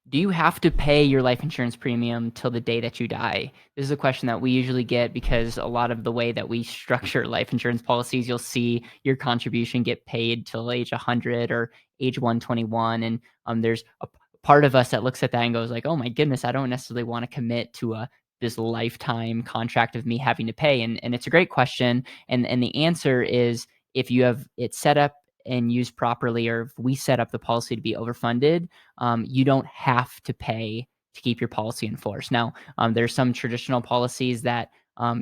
Do you have to pay your life insurance premium till the day that you die? This is a question that we usually get because a lot of the way that we structure life insurance policies, you'll see your contribution get paid till age 100 or age 121. And there's a part of us that looks at that and goes like, oh my goodness, I don't necessarily want to commit to this lifetime contract of me having to pay. And it's a great question. And the answer is, if you have it set up and used properly, or if we set up the policy to be overfunded, you don't have to pay to keep your policy in force. Now, there's some traditional policies that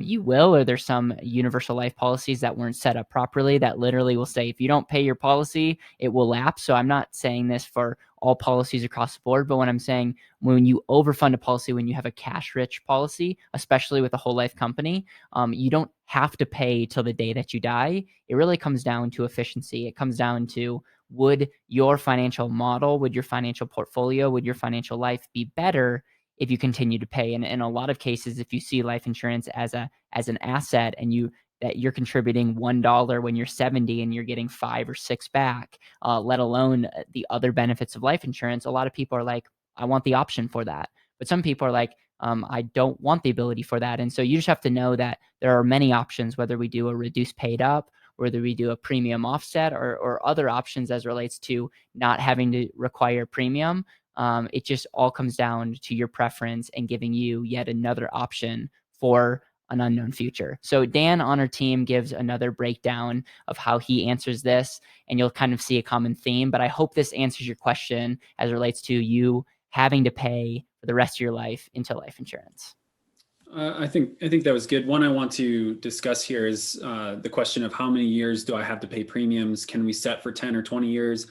you will, or there's some universal life policies that weren't set up properly that literally will say, if you don't pay your policy, it will lapse. So I'm not saying this for all policies across the board, but when I'm saying when you overfund a policy, when you have a cash-rich policy, especially with a whole life company, you don't have to pay till the day that you die. It really comes down to efficiency. It comes down to, would your financial model, would your financial portfolio, would your financial life be better if you continue to pay? And in a lot of cases, if you see life insurance as an asset, and you're contributing $1 when you're 70 and you're getting 5 or 6 back, let alone the other benefits of life insurance, a lot of people are like, I want the option for that. But some people are like, I don't want the ability for that. And so you just have to know that there are many options, whether we do a reduced paid up, whether we do a premium offset, or other options as relates to not having to require premium. It just all comes down to your preference and giving you yet another option for an unknown future. So Dan on our team gives another breakdown of how he answers this, and you'll kind of see a common theme. But I hope this answers your question as it relates to you having to pay for the rest of your life into life insurance. I think that was good. One I want to discuss here is the question of how many years do I have to pay premiums? Can we set for 10 or 20 years?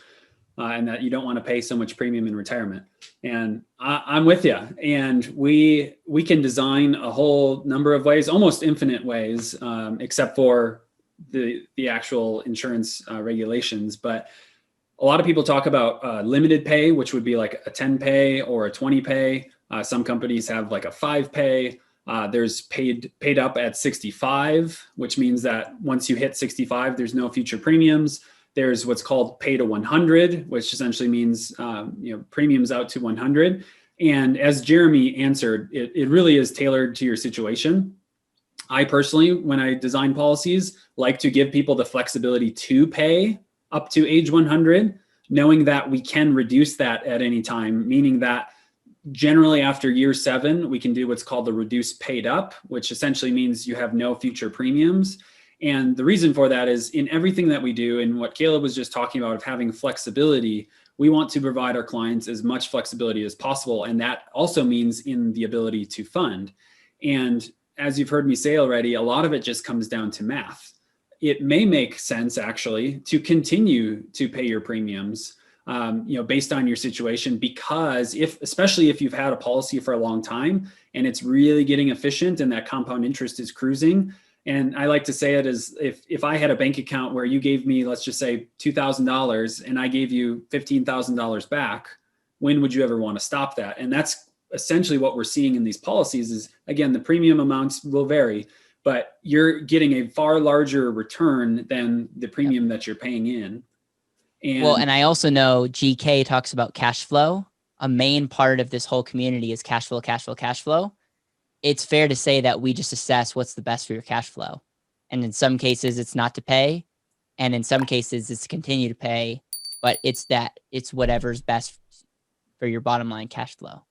And that you don't want to pay so much premium in retirement. And I'm with you. And we can design a whole number of ways, almost infinite ways, except for the actual insurance regulations. But a lot of people talk about limited pay, which would be like a 10 pay or a 20 pay. Some companies have like a 5 pay. There's paid up at 65, which means that once you hit 65, there's no future premiums. There's what's called pay to 100, which essentially means premiums out to 100. And as Jeremy answered, it really is tailored to your situation. I personally, when I design policies, like to give people the flexibility to pay up to age 100, knowing that we can reduce that at any time, meaning that generally after year 7, we can do what's called the reduced paid up, which essentially means you have no future premiums. And the reason for that is in everything that we do, and what Caleb was just talking about of having flexibility, we want to provide our clients as much flexibility as possible. And that also means in the ability to fund. And as you've heard me say already, a lot of it just comes down to math. It may make sense actually to continue to pay your premiums, based on your situation, because especially if you've had a policy for a long time and it's really getting efficient and that compound interest is cruising. And I like to say it as if I had a bank account where you gave me, let's just say $2,000 and I gave you $15,000 back, when would you ever want to stop that? And that's essentially what we're seeing in these policies is, again, the premium amounts will vary, but you're getting a far larger return than the premium that you're paying in. And I also know GK talks about cash flow. A main part of this whole community is cash flow, cash flow, cash flow. It's fair to say that we just assess what's the best for your cash flow. And in some cases, it's not to pay. And in some cases, it's to continue to pay. But it's whatever's best for your bottom line cash flow.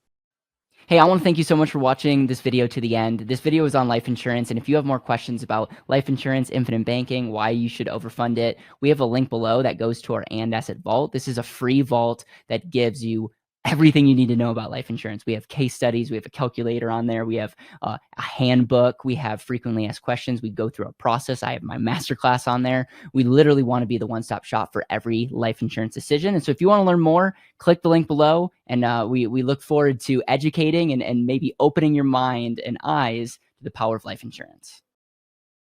Hey, I want to thank you so much for watching this video to the end. This video is on life insurance, and if you have more questions about life insurance, infinite banking, why you should overfund it, we have a link below that goes to our And Asset Vault. This is a free vault that gives you everything you need to know about life insurance. We have case studies, we have a calculator on there, we have a handbook, we have frequently asked questions, we go through a process. I have my masterclass on there. We literally want to be the one-stop shop for every life insurance decision. And so if you want to learn more, click the link below, and we look forward to educating and maybe opening your mind and eyes to the power of life insurance.